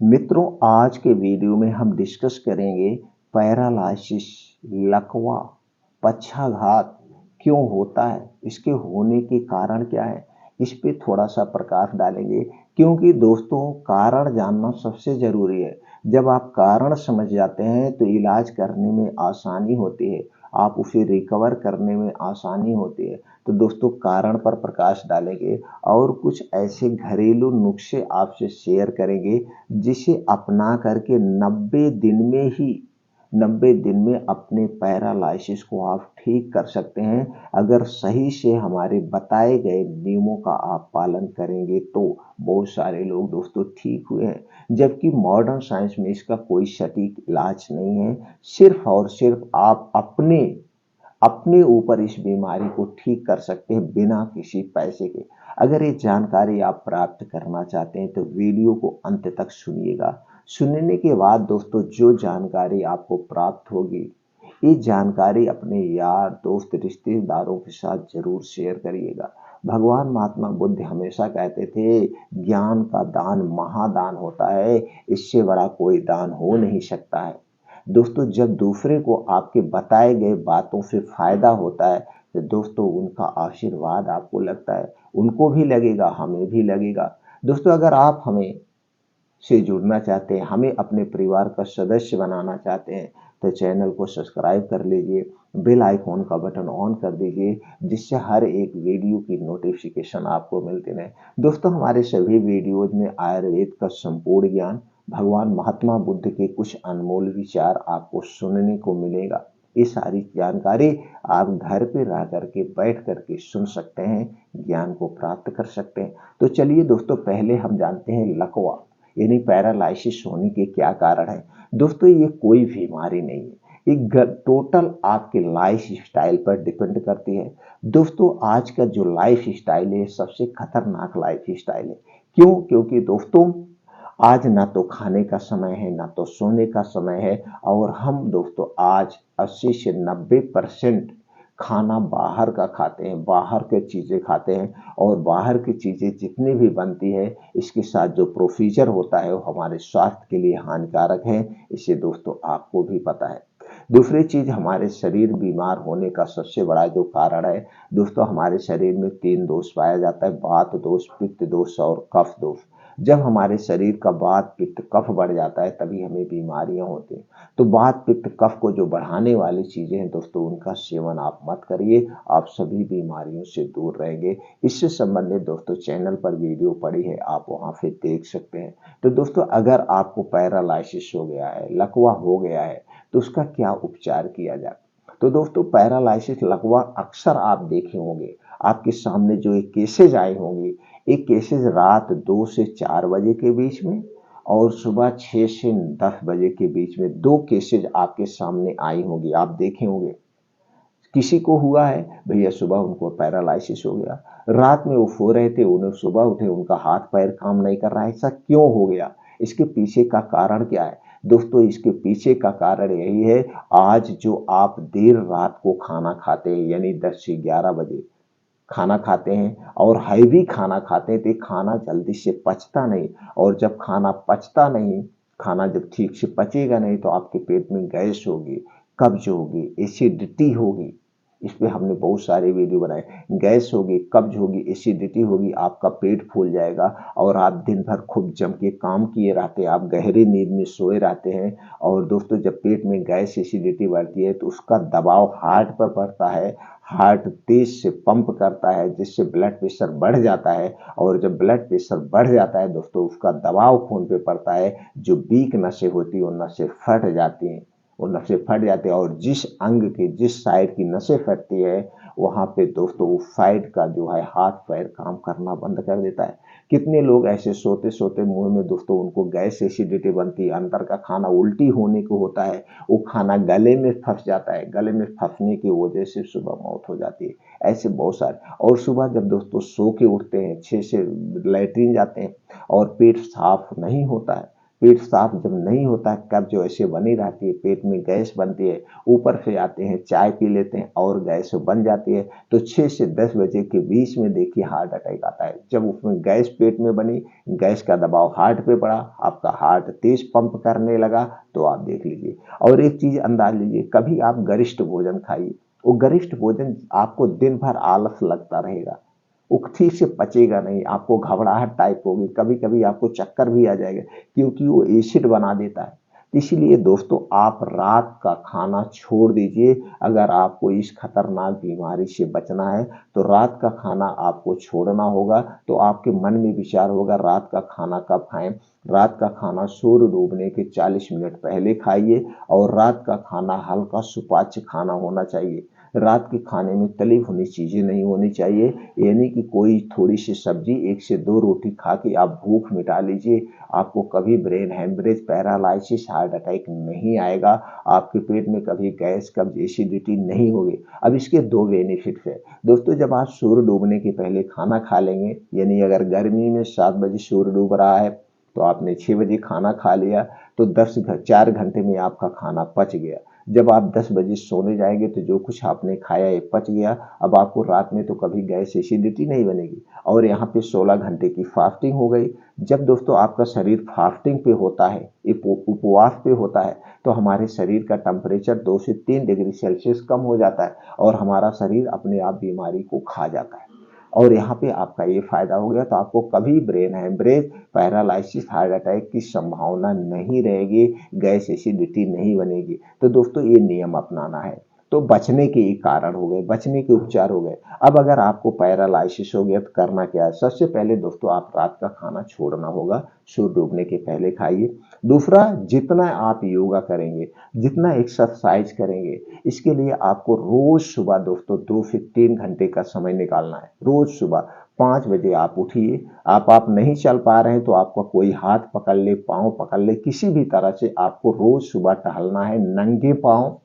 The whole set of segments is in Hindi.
मित्रों, आज के वीडियो में हम डिस्कस करेंगे पैरालिसिस, लकवा, पक्षाघात क्यों होता है, इसके होने के कारण क्या है, इस पे थोड़ा सा प्रकाश डालेंगे। क्योंकि दोस्तों, कारण जानना सबसे ज़रूरी है। जब आप कारण समझ जाते हैं तो इलाज करने में आसानी होती है, आप उसे रिकवर करने में आसानी होती है। तो दोस्तों, कारण पर प्रकाश डालेंगे और कुछ ऐसे घरेलू नुस्खे आपसे शेयर करेंगे जिसे अपना करके 90 दिन में अपने पैरालिसिस को आप ठीक कर सकते हैं। अगर सही से हमारे बताए गए नियमों का आप पालन करेंगे तो बहुत सारे लोग दोस्तों ठीक हुए हैं। जबकि मॉडर्न साइंस में इसका कोई सटीक इलाज नहीं है। सिर्फ और सिर्फ आप अपने ऊपर इस बीमारी को ठीक कर सकते हैं बिना किसी पैसे के। अगर ये जानकारी आप प्राप्त करना चाहते हैं तो वीडियो को अंत तक सुनिएगा। सुनने के बाद दोस्तों, जो जानकारी आपको प्राप्त होगी, ये जानकारी अपने यार दोस्त रिश्तेदारों के साथ जरूर शेयर करिएगा। भगवान महात्मा बुद्ध हमेशा कहते थे, ज्ञान का दान महादान होता है, इससे बड़ा कोई दान हो नहीं सकता है। दोस्तों, जब दूसरे को आपके बताए गए बातों से फायदा होता है तो दोस्तों उनका आशीर्वाद आपको लगता है, उनको भी लगेगा, हमें भी लगेगा। दोस्तों, अगर आप हमें से जुड़ना चाहते हैं, हमें अपने परिवार का सदस्य बनाना चाहते हैं तो चैनल को सब्सक्राइब कर लीजिए, बेल आइकॉन का बटन ऑन कर दीजिए, जिससे हर एक वीडियो की नोटिफिकेशन आपको मिलती रहे। दोस्तों, हमारे सभी वीडियोज में आयुर्वेद का संपूर्ण ज्ञान, भगवान महात्मा बुद्ध के कुछ अनमोल विचार आपको सुनने को मिलेगा। ये सारी जानकारी आप घर पे रह करके बैठ करके सुन सकते हैं, ज्ञान को प्राप्त कर सकते हैं। तो चलिए दोस्तों, पहले हम जानते हैं लकवा यानी पैरालिसिस होने के क्या कारण है। दोस्तों, ये कोई बीमारी नहीं है, ये टोटल आपके लाइफ स्टाइल पर डिपेंड करती है। दोस्तों, आज का जो लाइफ स्टाइल है सबसे खतरनाक लाइफ स्टाइल है। क्यों? क्योंकि दोस्तों, आज ना तो खाने का समय है, ना तो सोने का समय है, और हम दोस्तों आज 80 से 90% खाना बाहर का खाते हैं, बाहर के चीज़ें खाते हैं। और बाहर की चीज़ें जितनी भी बनती है, इसके साथ जो प्रोसीजर होता है वो हमारे स्वास्थ्य के लिए हानिकारक है। इसे दोस्तों आपको भी पता है। दूसरी चीज़, हमारे शरीर बीमार होने का सबसे बड़ा जो कारण है दोस्तों, हमारे शरीर में 3 दोष पाया जाता है: वात दोष, पित्त दोष और कफ दोष। जब हमारे शरीर का वात पित्त कफ बढ़ जाता है तभी हमें बीमारियां होती हैं। तो वात पित्त कफ को जो बढ़ाने वाली चीजें हैं दोस्तों, उनका सेवन आप मत करिए, आप सभी बीमारियों से दूर रहेंगे। इससे संबंधित दोस्तों चैनल पर वीडियो पड़ी है, आप वहां से देख सकते हैं। तो दोस्तों, अगर आपको पैरालिसिस हो गया है, लकवा हो गया है, तो उसका क्या उपचार किया जाए। तो दोस्तों, पैरालिसिस लकवा अक्सर आप देखे होंगे, आपके सामने जो एक केसेज आए होंगे, एक केसेज रात 2 से 4 बजे के बीच में और सुबह 6 से 10 बजे के बीच में 2 केसेज आपके सामने आई होंगी, आप देखे होंगे। किसी को हुआ है भैया, सुबह उनको पैरालिसिस हो गया, रात में वो सो रहे थे, उन्हें सुबह उठे उनका हाथ पैर काम नहीं कर रहा है। ऐसा क्यों हो गया? इसके पीछे का कारण क्या है दोस्तों? इसके पीछे का कारण यही है, आज जो आप देर रात को खाना खाते हैं यानी 10 से 11 बजे खाना खाते हैं और हैवी खाना खाते हैं, तो खाना जल्दी से पचता नहीं। और जब खाना पचता नहीं, खाना जब ठीक से पचेगा नहीं तो आपके पेट में गैस होगी, कब्ज होगी, एसिडिटी होगी। इस पे हमने बहुत सारे वीडियो बनाए। गैस होगी, कब्ज होगी, एसिडिटी होगी, आपका पेट फूल जाएगा और आप दिन भर खूब जम के काम किए रहते हैं, आप गहरी नींद में सोए रहते हैं। और दोस्तों, जब पेट में गैस एसिडिटी बढ़ती है तो उसका दबाव हार्ट पर पड़ता है, हार्ट तेज से पंप करता है जिससे ब्लड प्रेशर बढ़ जाता है। और जब ब्लड प्रेशर बढ़ जाता है दोस्तों, उसका दबाव खून पे पड़ता है, जो वीक नसें होती है वो नसें फट जाती हैं, वो नसें फट जाती है। और जिस अंग की जिस साइड की नसें फटती है वहां पे दोस्तों वो साइड का जो है हाथ पैर काम करना बंद कर देता है। कितने लोग ऐसे सोते सोते मुंह में दोस्तों उनको गैस एसिडिटी बनती है, अंदर का खाना उल्टी होने को होता है, वो खाना गले में फंस जाता है, गले में फंसने की वजह से सुबह मौत हो जाती है। ऐसे बहुत सारे। और सुबह जब दोस्तों सो के उठते हैं, 6 से लैट्रिन जाते हैं और पेट साफ नहीं होता है पेट साफ जब नहीं होता है, कब्ज ऐसे बनी रहती है, पेट में गैस बनती है, ऊपर से आते हैं चाय पी लेते हैं और गैस बन जाती है, तो 6 से 10 बजे के बीच में देखिए हार्ट अटैक आता है। जब उसमें गैस पेट में बनी, गैस का दबाव हार्ट पे पड़ा, आपका हार्ट तेज पंप करने लगा, तो आप देख लीजिए। और एक चीज अंदाज लीजिए, कभी आप गरिष्ठ भोजन खाइए, वो गरिष्ठ भोजन आपको दिन भर आलस लगता रहेगा, वो ठीक से पचेगा नहीं, आपको घबराहट टाइप होगी, कभी कभी आपको चक्कर भी आ जाएगा, क्योंकि वो एसिड बना देता है। तो इसलिए दोस्तों आप रात का खाना छोड़ दीजिए। अगर आपको इस खतरनाक बीमारी से बचना है तो रात का खाना आपको छोड़ना होगा। तो आपके मन में विचार होगा रात का खाना कब खाएं। रात का खाना सूर्य डूबने के 40 मिनट पहले खाइए, और रात का खाना हल्का सुपाच्य खाना होना चाहिए। रात के खाने में तली भुनी चीजें नहीं होनी चाहिए, यानी कि कोई थोड़ी सी सब्जी, 1 से 2 रोटी खा के आप भूख मिटा लीजिए। आपको कभी brain haemorrhage, paralysis, heart attack नहीं आएगा। आपके पेट में कभी गैस, कब्ज, एसिडिटी नहीं होगी। अब इसके 2 बेनिफिट है दोस्तों। जब आप सूर्य डूबने के पहले खाना खा लेंगे, यानी अगर गर्मी में 7 बजे सूर्य डूब रहा है तो आपने 6 बजे खाना खा लिया, तो 4 घंटे में आपका खाना पच गया। जब आप 10 बजे सोने जाएंगे तो जो कुछ आपने खाया ये पच गया। अब आपको रात में तो कभी गैस, एसिडिटी नहीं बनेगी, और यहाँ पे 16 घंटे की फास्टिंग हो गई। जब दोस्तों आपका शरीर फास्टिंग पे होता है, उपवास पे होता है, तो हमारे शरीर का टेम्परेचर 2 से 3 डिग्री सेल्सियस कम हो जाता है, और हमारा शरीर अपने आप बीमारी को खा जाता है। और यहाँ पे आपका ये फायदा हो गया, तो आपको कभी brain haemorrhage, paralysis, heart attack की संभावना नहीं रहेगी, गैस, एसिडिटी नहीं बनेगी। तो दोस्तों ये नियम अपनाना है। तो बचने के कारण हो गए, बचने के उपचार हो गए। अब अगर आपको पैरालाइसिस हो गया तो करना क्या है? सबसे पहले दोस्तों आप रात का खाना छोड़ना होगा, सूर्य डूबने के पहले खाइए। दूसरा, जितना आप योगा करेंगे, जितना एक्सरसाइज करेंगे, इसके लिए आपको रोज सुबह दोस्तों 2 से 3 घंटे का समय निकालना है। रोज सुबह 5 बजे आप उठिए। आप नहीं चल पा रहे हैं तो आपका कोई हाथ पकड़ ले, पाँव पकड़ ले, किसी भी तरह से आपको रोज सुबह टहलना है नंगे पाँव।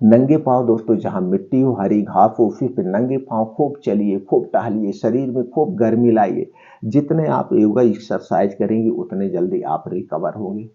नंगे पाँव दोस्तों, जहां मिट्टी हो, हरी घास हो, उसी पे नंगे पाँव खूब चलिए, खूब टहलिए, शरीर में खूब गर्मी लाइए। जितने आप योगा एक्सरसाइज करेंगे उतने जल्दी आप रिकवर होंगे।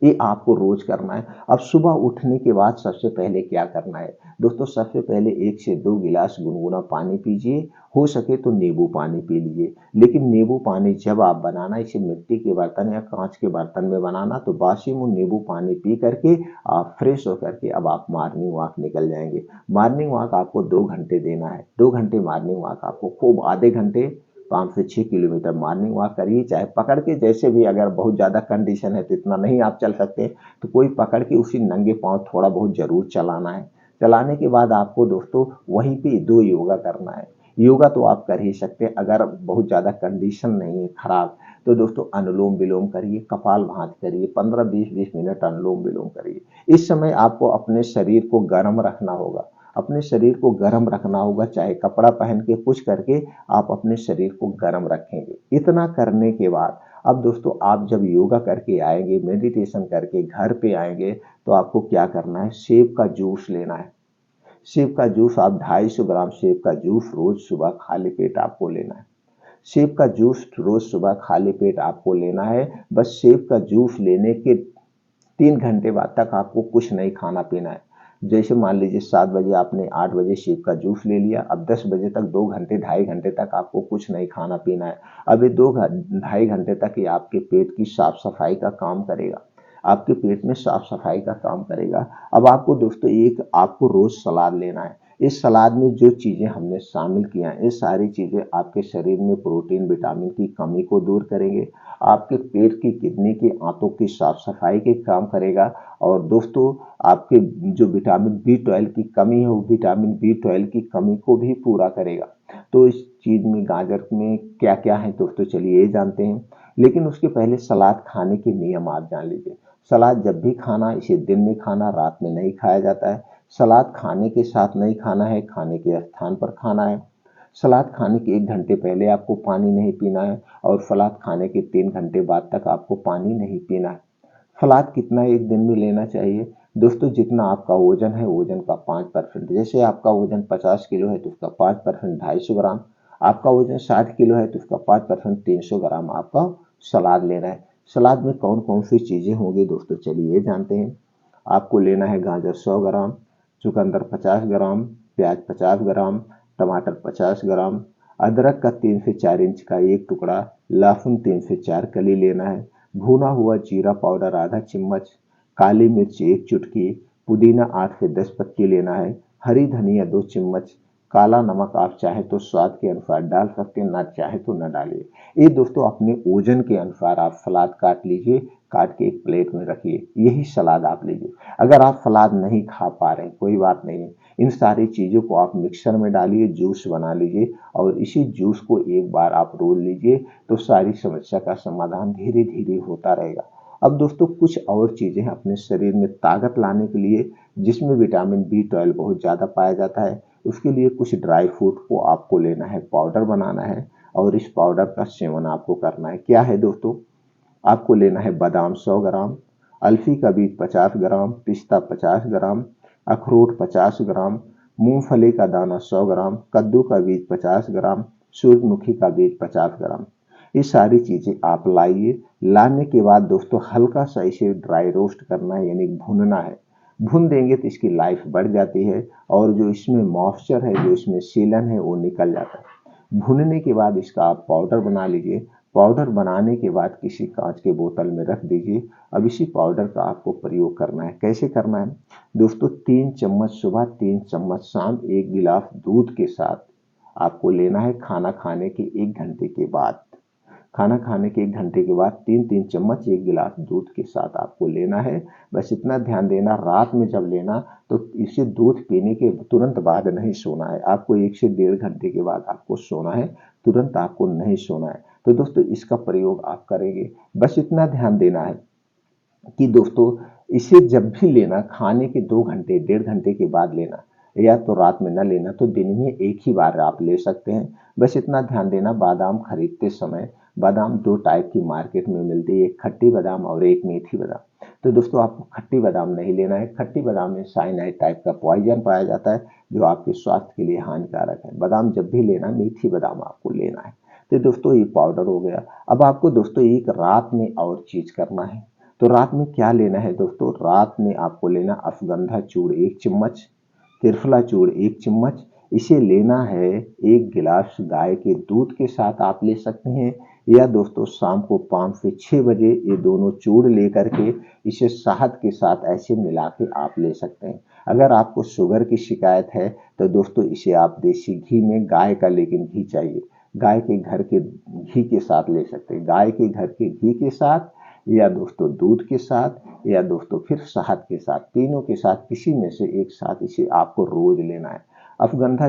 ये आपको रोज करना है। अब सुबह उठने के बाद सबसे पहले क्या करना है दोस्तों? सबसे पहले 1 से 2 गिलास गुनगुना पानी पीजिए। हो सके तो नींबू पानी पी लीजिए। लेकिन नींबू पानी जब आप बनाना, इसे मिट्टी के बर्तन या कांच के बर्तन में बनाना, तो बासी मुंह नींबू पानी पी करके आप फ्रेश होकर के अब आप मॉर्निंग वॉक निकल जाएंगे। मॉर्निंग वॉक आपको 2 घंटे देना है। 2 घंटे मॉर्निंग वॉक आपको खूब, आधे घंटे 5 से 6 किलोमीटर मॉर्निंग वॉक करिए, चाहे पकड़ के, जैसे भी, अगर बहुत ज़्यादा कंडीशन है तो इतना नहीं आप चल सकते तो कोई पकड़ के उसी नंगे पाँव थोड़ा बहुत जरूर चलाना है। चलाने के बाद आपको दोस्तों वहीं पे 2 योगा करना है। योगा तो आप कर ही सकते हैं, अगर बहुत ज़्यादा कंडीशन नहीं है खराब, तो दोस्तों अनुलोम विलोम करिए, कपालभाति करिए, 15-20 मिनट अनुलोम विलोम करिए। इस समय आपको अपने शरीर को गर्म रखना होगा। अपने शरीर को गर्म रखना होगा, चाहे कपड़ा पहन के, कुछ करके आप अपने शरीर को गर्म रखेंगे। इतना करने के बाद अब दोस्तों आप जब योगा करके आएंगे, मेडिटेशन करके घर पे आएंगे, तो आपको क्या करना है? सेब का जूस लेना है। सेब का जूस आप 250 ग्राम सेब का जूस रोज सुबह खाली पेट आपको लेना है। सेब का जूस रोज सुबह खाली पेट आपको लेना है। बस सेब का जूस लेने के 3 घंटे बाद तक आपको कुछ नहीं खाना पीना है। जैसे मान लीजिए 7 बजे आपने 8 बजे सेब का जूस ले लिया, अब 10 बजे तक 2 घंटे, 2.5 घंटे तक आपको कुछ नहीं खाना पीना है। अब ये 2 2.5 घंटे तक ये आपके पेट की साफ सफाई का काम करेगा, आपके पेट में साफ सफाई का काम करेगा। अब आपको दोस्तों एक आपको रोज सलाद लेना है। इस सलाद में जो चीजें हमने शामिल किया है, ये सारी चीजें आपके शरीर में प्रोटीन, विटामिन की कमी को दूर करेंगे, आपके पेट की, किडनी की, आंतों की साफ सफाई के काम करेगा। और दोस्तों आपके जो विटामिन बी 12 की कमी है, वो विटामिन बी 12 की कमी को भी पूरा करेगा। तो इस चीज में, गाजर में क्या क्या है दोस्तों, चलिए ये जानते हैं। लेकिन उसके पहले सलाद खाने के नियम आप जान लीजिए। सलाद जब भी खाना, इसे दिन में खाना, रात में नहीं खाया जाता है। सलाद खाने के साथ नहीं खाना है, खाने के स्थान पर खाना है। सलाद खाने के 1 घंटे पहले आपको पानी नहीं पीना है, और सलाद खाने के 3 घंटे बाद तक आपको पानी नहीं पीना है। सलाद कितना एक दिन में लेना चाहिए दोस्तों? जितना आपका वजन है, वजन का 5%। जैसे आपका वजन 50 किलो है तो उसका 5% 250 ग्राम। आपका वजन 60 किलो है तो उसका 5% 300 ग्राम आपका सलाद लेना है। सलाद में कौन कौन सी चीज़ें होंगी दोस्तों, चलिए जानते हैं। आपको लेना है गाजर 100 ग्राम, चुकंदर 50 ग्राम, प्याज 50 ग्राम, टमाटर 50 ग्राम, अदरक का 3 से 4 इंच का एक टुकड़ा, लहसुन 3 से 4 कली लेना है, भुना हुआ जीरा पाउडर आधा चम्मच, काली मिर्च 1 चुटकी, पुदीना 8 से 10 पत्ती लेना है, हरी धनिया 2 चम्मच, काला नमक आप चाहे तो स्वाद के अनुसार डाल सकते हैं, ना चाहे तो ना डालिए। ये दोस्तों अपने ओजन के अनुसार आप सलाद काट लीजिए, काट के एक प्लेट में रखिए, यही सलाद आप लीजिए। अगर आप सलाद नहीं खा पा रहे हैं कोई बात नहीं है, इन सारी चीज़ों को आप मिक्सर में डालिए, जूस बना लीजिए और इसी जूस को एक बार आप रोल लीजिए तो सारी समस्या का समाधान धीरे धीरे होता रहेगा। अब दोस्तों कुछ और चीज़ें हैं अपने शरीर में ताकत लाने के लिए, जिसमें विटामिन B12 बहुत ज़्यादा पाया जाता है। उसके लिए कुछ ड्राई फ्रूट को आपको लेना है, पाउडर बनाना है और इस पाउडर का सेवन आपको करना है। क्या है दोस्तों, आपको लेना है बादाम 100 ग्राम, अलसी का बीज 50 ग्राम, पिस्ता 50 ग्राम, अखरोट 50 ग्राम, मूंगफली का दाना 100 ग्राम, कद्दू का बीज 50 ग्राम, सूरजमुखी का बीज 50 ग्राम। ये सारी चीज़ें आप लाइए। लाने के बाद दोस्तों हल्का सा इसे ड्राई रोस्ट करना है, यानी भूनना है। भून देंगे तो इसकी लाइफ बढ़ जाती है और जो इसमें मॉइस्चर है, जो इसमें सीलन है, वो निकल जाता है। भूनने के बाद इसका आप पाउडर बना लीजिए। पाउडर बनाने के बाद किसी कांच के बोतल में रख दीजिए। अब इसी पाउडर का आपको प्रयोग करना है। कैसे करना है दोस्तों, 3 चम्मच सुबह, 3 चम्मच शाम, 1 गिलास दूध के साथ आपको लेना है। खाना खाने के 1 घंटे के बाद, खाना खाने के 1 घंटे के बाद 3-3 चम्मच 1 गिलास दूध के साथ आपको लेना है। बस इतना ध्यान देना, रात में जब लेना तो इसे दूध पीने के तुरंत बाद नहीं सोना है। आपको 1 से 1.5 घंटे के बाद आपको सोना है, तुरंत आपको नहीं सोना है। तो दोस्तों इसका प्रयोग आप करेंगे, बस इतना ध्यान देना है कि दोस्तों इसे जब भी लेना खाने के 2 घंटे 1.5 घंटे के बाद लेना, या तो रात में न लेना तो दिन में एक ही बार आप ले सकते हैं। बस इतना ध्यान देना, बादाम खरीदते समय बादाम 2 टाइप की मार्केट में मिलती है, एक खट्टी बादाम और एक मीठी बादाम। तो दोस्तों आपको खट्टी बादाम नहीं लेना है। खट्टी बादाम में साइनाइड टाइप का पॉइजन पाया जाता है, जो आपके स्वास्थ्य के लिए हानिकारक है। बादाम जब भी लेना, मीठी बादाम आपको लेना है। तो दोस्तों ये पाउडर हो गया। अब आपको दोस्तों एक रात में और चीज करना है। तो रात में क्या लेना है दोस्तों, रात में आपको लेना अश्वगंधा चूर्ण 1 चम्मच, त्रिफला चूर्ण 1 चम्मच। इसे लेना है 1 गिलास गाय के दूध के साथ आप ले सकते हैं, या दोस्तों शाम को 5 से 6 बजे ये दोनों चूर्ण लेकर के इसे शहद के साथ ऐसे मिला के आप ले सकते हैं। अगर आपको शुगर की शिकायत है तो दोस्तों इसे आप देसी घी में, गाय का लेकिन घी चाहिए, गाय के घर के घी के साथ ले सकते हैं। गाय के घर के घी के साथ, या दोस्तों दूध के साथ, या दोस्तों फिर शहद के साथ, तीनों के साथ किसी में से एक साथ इसे आपको रोज लेना है। अश्वगंधा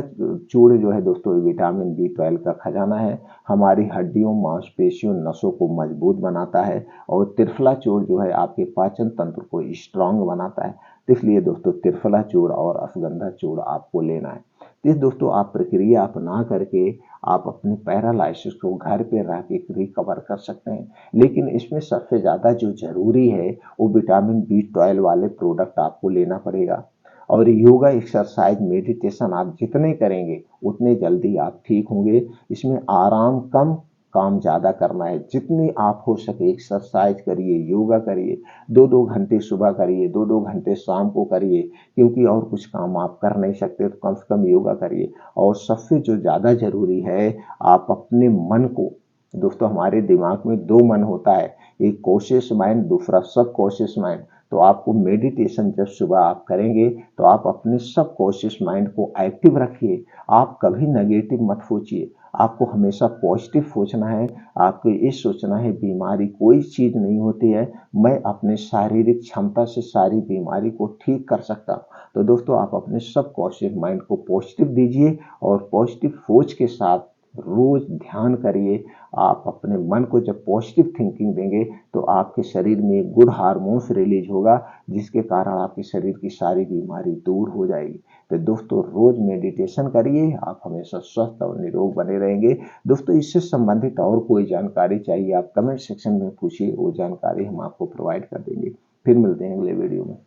चूर्ण जो है दोस्तों विटामिन B12 का खजाना है, हमारी हड्डियों, मांसपेशियों, नसों को मजबूत बनाता है और त्रिफला चूर्ण जो है आपके पाचन तंत्र को स्ट्रांग बनाता है। तो इसलिए दोस्तों त्रिफला चूर्ण और अश्वगंधा चूर्ण आपको लेना है। तो दोस्तों आप प्रक्रिया अपना करके आप अपने पैरालाइसिस को घर पे रह के रिकवर कर सकते हैं। लेकिन इसमें सबसे ज़्यादा जो ज़रूरी है वो विटामिन B12 वाले प्रोडक्ट आपको लेना पड़ेगा। और योगा, एक्सरसाइज, मेडिटेशन आप जितने करेंगे उतने जल्दी आप ठीक होंगे। इसमें आराम कम, काम ज़्यादा करना है। जितनी आप हो सके एक्सरसाइज करिए, योगा करिए, 2-2 घंटे सुबह करिए, 2-2 घंटे शाम को करिए, क्योंकि और कुछ काम आप कर नहीं सकते तो कम से कम योगा करिए। और सबसे जो ज़्यादा ज़रूरी है, आप अपने मन को, दोस्तों हमारे दिमाग में 2 मन होता है, एक कॉन्शियस माइंड, दूसरा सब कॉन्शियस माइंड। तो आपको मेडिटेशन जब सुबह आप करेंगे तो आप अपने सब कॉन्शियस माइंड को एक्टिव रखिए। आप कभी नेगेटिव मत सोचिए, आपको हमेशा पॉजिटिव सोचना है। आपको ये सोचना है बीमारी कोई चीज नहीं होती है, मैं अपने शारीरिक क्षमता से सारी बीमारी को ठीक कर सकता हूँ। तो दोस्तों आप अपने सब कॉन्शियस माइंड को पॉजिटिव दीजिए और पॉजिटिव सोच के साथ रोज ध्यान करिए। आप अपने मन को जब पॉजिटिव थिंकिंग देंगे तो आपके शरीर में गुड हार्मोन्स रिलीज होगा, जिसके कारण आपके शरीर की सारी बीमारी दूर हो जाएगी। तो दोस्तों रोज मेडिटेशन करिए, आप हमेशा स्वस्थ और निरोग बने रहेंगे। दोस्तों इससे संबंधित और कोई जानकारी चाहिए आप कमेंट सेक्शन में पूछिए, वो जानकारी हम आपको प्रोवाइड कर देंगे। फिर मिलते हैं अगले वीडियो में।